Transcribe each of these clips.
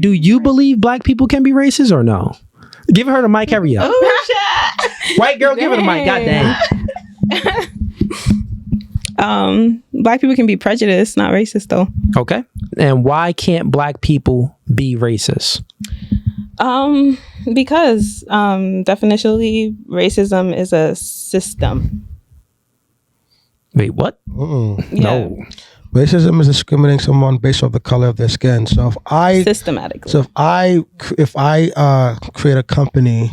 Do you believe black people can be racist or no? Give her the mic, hurry up. Oh, shit. White girl, give her the mic. God dang. Black people can be prejudiced, not racist though. Okay. And why can't black people be racist? Because definitionally, racism is a system. Wait, what? Yeah. No. Racism is discriminating someone based off the color of their skin. So Systematically. if I create a company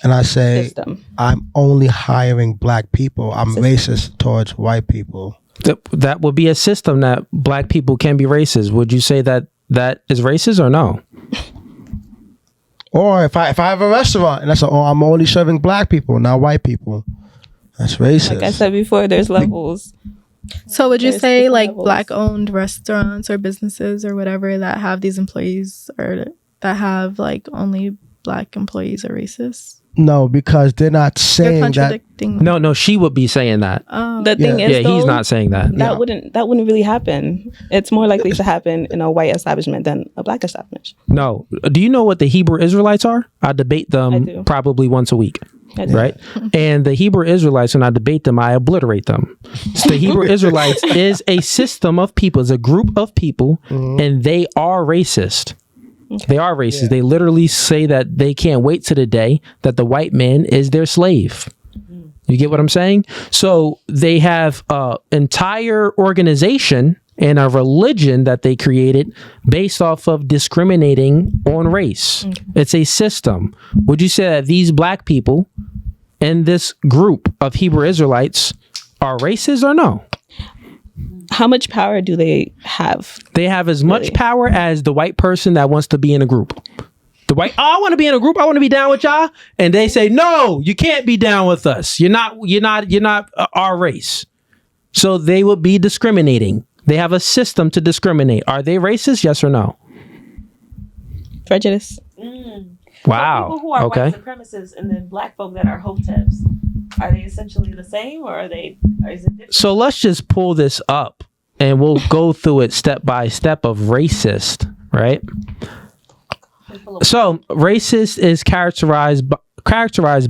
and I say I'm only hiring black people, I'm racist towards white people. That would be a system that black people can be racist. Would you say that is racist or no? Or if I have a restaurant and I say, I'm only serving black people, not white people, that's racist. Like I said before, there's levels. So would you There's say different like levels. black-owned restaurants or businesses or whatever that have these employees or that have like only black employees are racist? No, because they're not They're saying that. contradicting. No, she would be saying that. The thing is, Yeah, he's though, not saying that. that wouldn't really happen. It's more likely to happen in a white establishment than a black establishment. No. Do you know what the Hebrew Israelites are? I debate I them do. probably once a week. I do. Right? And the Hebrew Israelites, when I debate them, I obliterate them. So the Hebrew Israelites is a system of people, is a group of people, and they are racist. They are racist. Yeah. They literally say that they can't wait to the day that the white man is their slave. You get what I'm saying? So they have an entire organization and a religion that they created based off of discriminating on race. It's a system. Would you say that these black people in this group of Hebrew Israelites are racist or no? How much power do they have? They have as much power as the white person that wants to be in a group. The white, I want to be in a group. I want to be down with y'all. And they say, no, you can't be down with us. You're not our race. So they would be discriminating. They have a system to discriminate. Are they racist? Yes or no? Prejudice. Wow. People who are Okay. white supremacists and then black folk that are hoteps, are they essentially the same, or is it different? So let's just pull this up and we'll go through it step by step of racist, right? So racist is characterized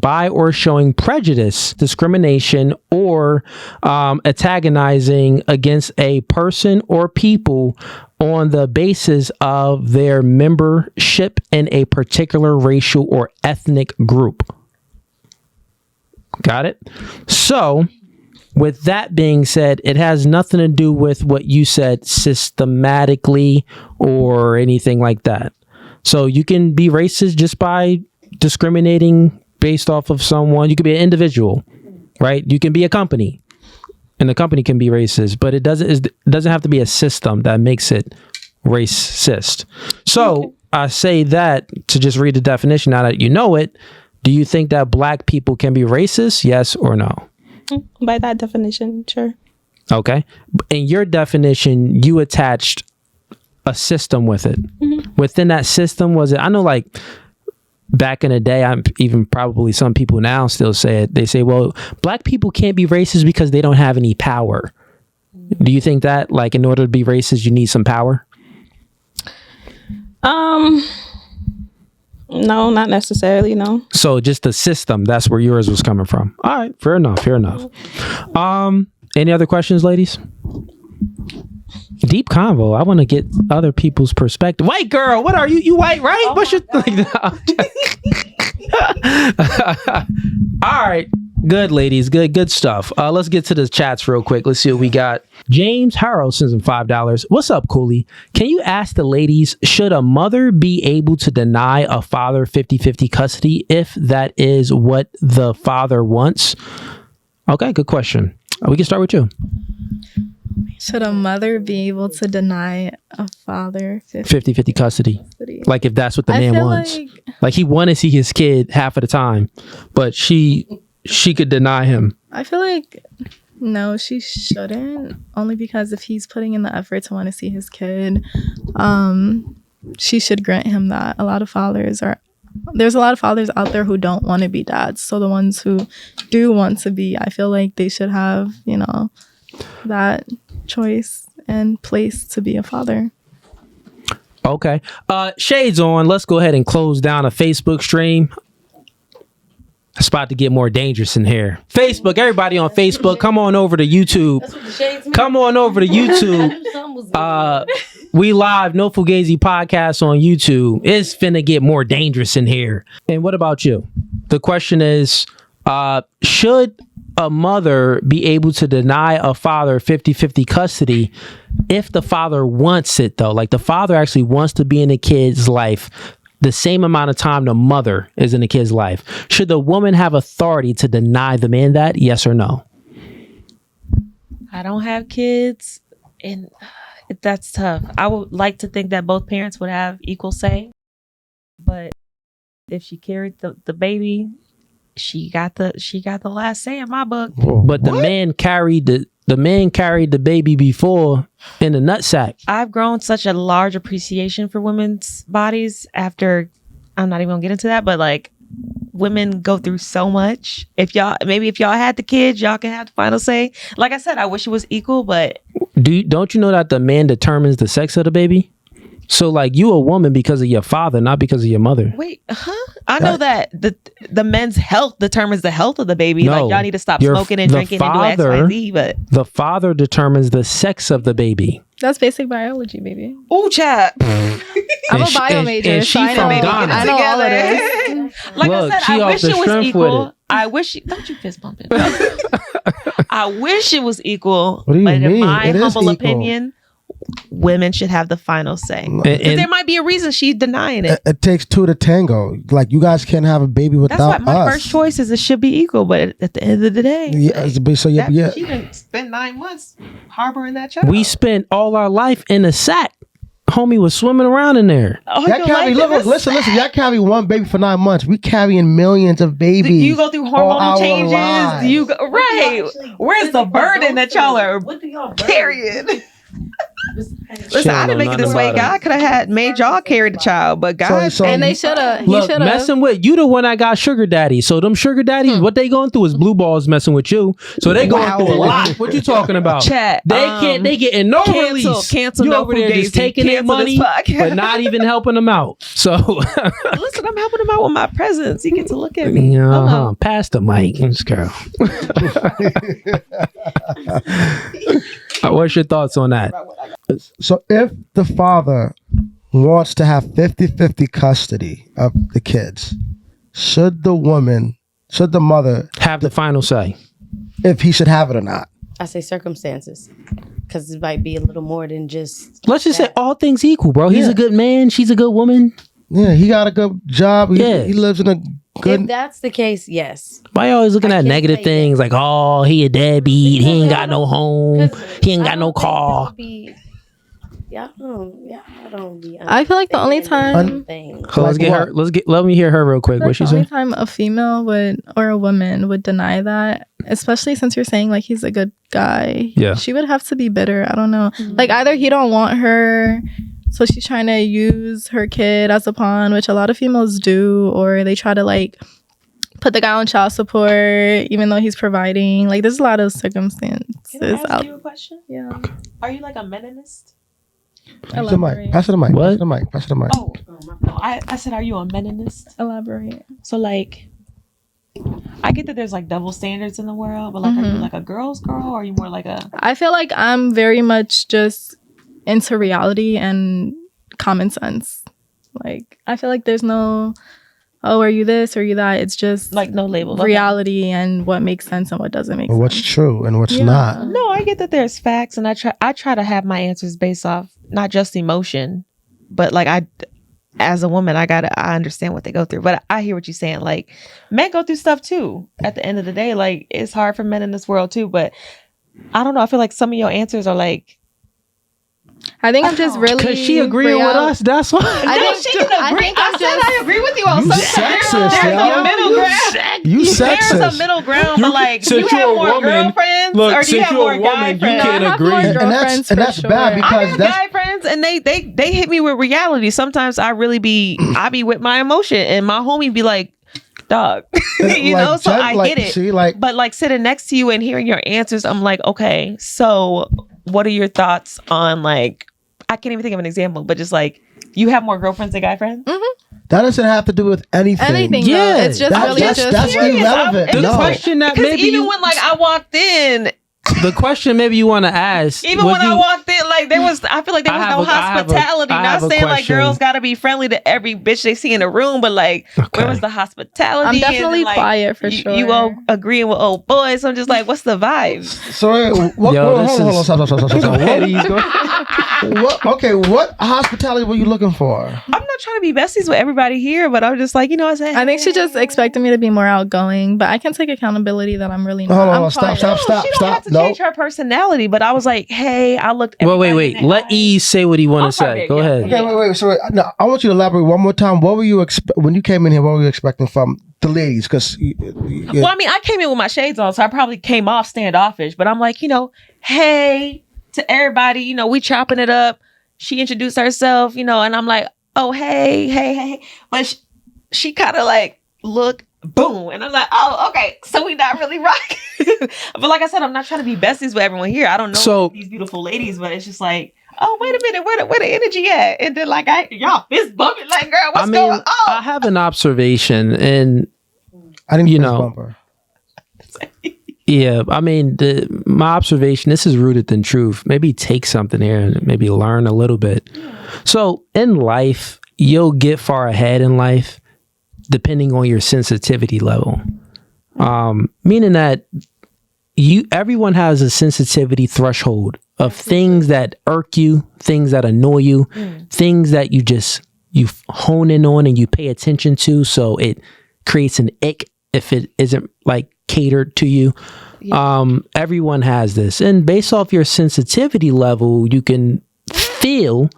by or showing prejudice, discrimination, or antagonizing against a person or people on the basis of their membership in a particular racial or ethnic group. Got it? So, with that being said, it has nothing to do with what you said systematically or anything like that. So you can be racist just by discriminating based off of someone. You could be an individual, right? You can be a company, and the company can be racist, but it doesn't have to be a system that makes it racist. So I say that to just read the definition now that you know it. Do you think that black people can be racist? Yes or no? By that definition, sure. Okay. In your definition, you attached a system with it. Within that system, was it, I know like back in the day, I'm even probably some people now still say it. They say, well, black people can't be racist because they don't have any power. Do you think that like in order to be racist, you need some power? No, not necessarily. No. So just the system, that's where yours was coming from. All right. Fair enough. Any other questions, ladies? Deep convo. I want to get other people's perspective. White girl, what are you? You white, right? Oh What's your All right. Good, ladies. Good stuff. Let's get to the chats real quick. Let's see what we got. James Harrow sends in $5. What's up, Cooley? Can you ask the ladies, should a mother be able to deny a father 50-50 custody if that is what the father wants? Okay, good question. We can start with you. Should a mother be able to deny a father 50-50 custody? Like if that's what the I man feel wants. like he want to see his kid half of the time, but she could deny him. I feel like no, she shouldn't. Only because if he's putting in the effort to want to see his kid, she should grant him that. There's a lot of fathers out there who don't want to be dads. So the ones who do want to be, I feel like they should have, that choice and place to be a father. Okay. Shades on. Let's go ahead and close down a Facebook stream. It's about to get more dangerous in here. Facebook, everybody on Facebook, come on over to YouTube. Come on over to YouTube. We live No Fugazi podcast on YouTube. It's finna get more dangerous in here. And what about you? The question is, should a mother be able to deny a father 50-50 custody if the father wants it, though? Like the father actually wants to be in the kid's life the same amount of time the mother is in the kid's life. Should the woman have authority to deny the man that? Yes or no? I don't have kids, and that's tough. I would like to think that both parents would have equal say, but if she carried the baby, she got the last say in my book. But the man carried the baby before in the nutsack. I've grown such a large appreciation for women's bodies after, I'm not even gonna get into that, but like women go through so much. If y'all had the kids, y'all can have the final say. Like I said, I wish it was equal, but don't you know that the man determines the sex of the baby? So like you a woman because of your father, not because of your mother. Wait, I know that the men's health determines the health of the baby. No, like y'all need to stop smoking and drinking and do X, Y, Z. But the father determines the sex of the baby. That's basic biology, baby. Ooh, chat. I'm a bio major, and so she I from know, Ghana. I know all of this. Like Look, I she said, I off wish the it was strength with equal. it. I wish don't you fist bump it. I wish it was equal. What do you but in mean? my It is humble equal. opinion, women should have the final say. Because there might be a reason she's denying it. It takes two to tango. Like you guys can't have a baby That's without why my us. first choice is it should be equal. But at the end of the day, Yeah, so she yeah. didn't spend 9 months harboring that child. We spent all our life in a sack. Homie was swimming around in there. Oh, Y'all your carry, life look, is listen. Y'all carry one baby for 9 months. We carrying millions of babies. You go through all hormonal our changes. lives. You go right. Where's the burden that y'all are carrying? Listen, I didn't make it this way. God could have made y'all carry the child, but God And they should have. He Look, should have. messing with you, the one that got sugar daddy. So them sugar daddies, what they going through is blue balls messing with you. So they going through a lot. What you talking about? Chat. They can't. They getting no release. Cancel. You No over there just Fugazi. taking their Cancel this money, podcast. but not even helping them out. So Listen, I'm helping him out with my presence. He get to look at me. uh-huh. Pass the mic, this girl. What's your thoughts on that? So if the father wants to have 50-50 custody of the kids, should the mother Have the final say. if he should have it or not? I say circumstances, because it might be a little more than just. Let's just say all things equal, bro. He's Yeah. a good man. She's a good woman. Yeah, he got a good job. Yeah. He lives in a If good. that's the case, yes. Why you always looking I at can't negative say things like, oh, he a deadbeat. He ain't got no home. He ain't got no car. I don't be. I feel like the only time. So let's Like get what? her. Let me hear her real quick. I feel What like she the only said? time a female would or a woman would deny that, especially since you're saying like he's a good guy. Yeah. She would have to be bitter. I don't know. Like either he don't want her, so she's trying to use her kid as a pawn, which a lot of females do, or they try to like put the guy on child support even though he's providing. Like there's a lot of circumstances Can I ask out. you a question? Yeah. Are you like a meninist? Pass the mic. Pass it the mic. What? Pass it the mic. Pass it the mic. Oh, no. I said, are you a meninist? Elaborate. So like, I get that there's like double standards in the world, but like, are you like a girl's girl, or are you more like a? I feel like I'm very much just into reality and common sense. Like I feel like there's no, oh, are you this or are you that? It's just Like no labels. Okay. reality and what makes sense and what doesn't make Well, what's sense. true and what's Yeah. not? No, I get that there's facts, and I try to have my answers based off not just emotion, but like as a woman, I understand what they go through. But I hear what you're saying. Like men go through stuff too. At the end of the day, like it's hard for men in this world too. But I don't know. I feel like some of your answers are like. I think I'm just really Because she agreeing with us. That's why. I think I'm just I agree with you on You some sexist, There's yo. a middle ground. You There's a sexist. middle ground, but like, since you you're have a more woman- girlfriends, look, or do you since have you're a more woman, guy you friends? can't I have agree. more And girlfriends for that's sure. bad I because have that's guy friends, and they hit me with reality. Sometimes I be with my emotion, and my homie be like, "Dog," you know. So I get it. See, like, But like sitting next to you and hearing your answers, I'm like, okay, so what are your thoughts on like? I can't even think of an example, but just like You have more girlfriends than guy friends? That doesn't have to do with anything. Anything. Yeah. Yeah, it's just That's irrelevant. The No. question that Because maybe even when like I walked in, the question maybe you want to ask. even when I walked in, like there was, I feel like there was no hospitality. I have Not a saying like question. girls got to be friendly to every bitch they see in the room, but like where was the hospitality? I'm And definitely then, like, quiet for sure. You all agreeing with old boys. So I'm just like, what's the vibe? So what? Yo, hold this on, is- stop. Where he's going. What hospitality were you looking for? I'm not trying to be besties with everybody here, but I'm just like, you know what I'm saying? I think she just expected me to be more outgoing, but I can take accountability that I'm really not. Hold on, I'm stop. She don't have to change her personality, but I was like, hey, I looked. Well, wait. everybody in the Let eye. E say what he want I'm to say. sorry, Go yeah. ahead. Okay, wait. So no, I want you to elaborate one more time. What were you when you came in here? What were you expecting from the ladies? Because Well, I mean, I came in with my shades on, so I probably came off standoffish, but I'm like, hey to everybody, we chopping it up. She introduced herself, and I'm like, oh, hey. But she kind of like, look, boom. And I'm like, oh, okay. So we not really rocking. But like I said, I'm not trying to be besties with everyone here. I don't know these beautiful ladies, but it's just like, oh, wait a minute, where the energy at? And then like, y'all fist bumping like, girl, what's going on? I have an observation, and I didn't fist bump her. yeah, I mean, my observation, this is rooted in truth. Maybe take something here and maybe learn a little bit. So in life, you'll get far ahead in life depending on your sensitivity level. Meaning that everyone has a sensitivity threshold of things that irk you, things that annoy you, things that you hone in on and you pay attention to. So it creates an ick if it isn't like catered to you. Everyone has this, and based off your sensitivity level, you can feel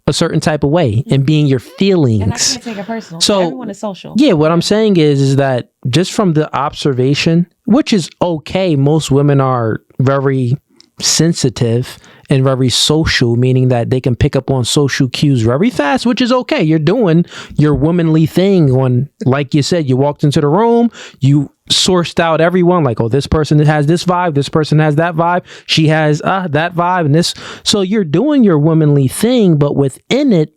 a certain type of way and being your feelings. And I can't take it personal. So everyone is social. Yeah, what I'm saying is that just from the observation, which is okay, most women are very sensitive and very social, meaning that they can pick up on social cues very fast, which is okay. You're doing your womanly thing when, like you said, you walked into the room, you sourced out everyone, like, oh, this person has this vibe, this person has that vibe, she has that vibe, and this. So you're doing your womanly thing, but within it,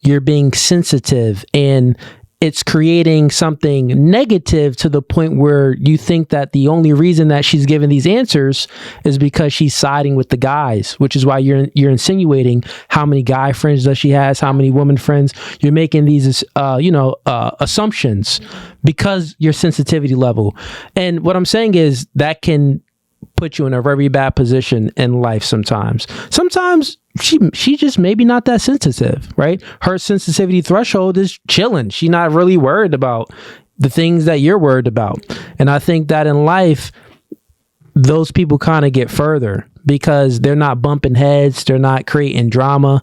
you're being sensitive, and it's creating something negative to the point where you think that the only reason that she's giving these answers is because she's siding with the guys, which is why you're insinuating how many guy friends does she has, how many woman friends. You're making these assumptions because your sensitivity level. And what I'm saying is that can put you in a very bad position in life sometimes. Sometimes she just maybe not that sensitive, right? Her sensitivity threshold is chilling. She's not really worried about the things that you're worried about. And I think that in life, those people kind of get further because they're not bumping heads. They're not creating drama.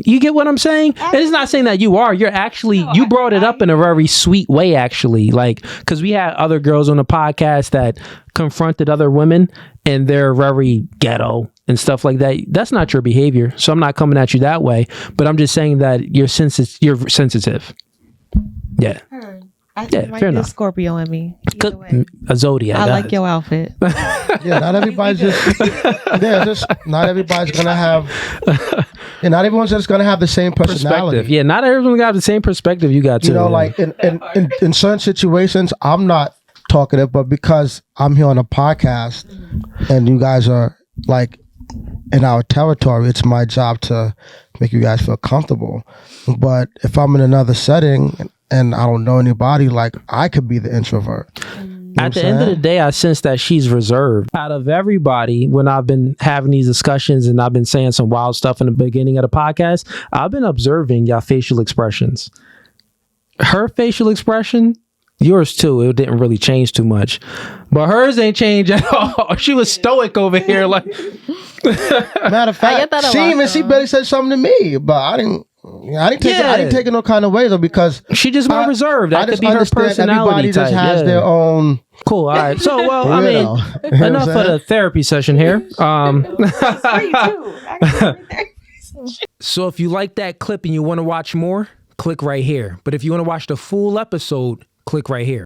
You get what I'm saying? And it's not saying that you're actually, you brought it up in a very sweet way, actually. Like, because we had other girls on the podcast that confronted other women and they're very ghetto and stuff like that. That's not your behavior. So I'm not coming at you that way, but I'm just saying that you're sensitive. Yeah. I Yeah, might fair be a enough. Scorpio in me. Either way. A zodiac. I like your outfit. Yeah, not everybody's not everybody's gonna have. Yeah, not everyone's just gonna have the same personality. perspective. Yeah, not everyone's got the same perspective you got too. Like in certain situations, I'm not talkative, but because I'm here on a podcast and you guys are like in our territory, it's my job to make you guys feel comfortable. But if I'm in another setting and I don't know anybody, like I could be the introvert. At the end of the day, I sense that she's reserved. Out of everybody, when I've been having these discussions and I've been saying some wild stuff in the beginning of the podcast, I've been observing your facial expressions. Her facial expression, yours too, it didn't really change too much. But hers ain't changed at all. She was stoic over here. Like, matter of fact, get that a she lot, barely said something to me, but I didn't take it no kind of way though, because she just more reserved. That I could just be her understand personality everybody type. just has Yeah. their own. Cool. All right. So, well, I You mean, know. You know what I'm enough of saying? the therapy session here. So if you like that clip and you want to watch more, click right here. But if you want to watch the full episode, click right here.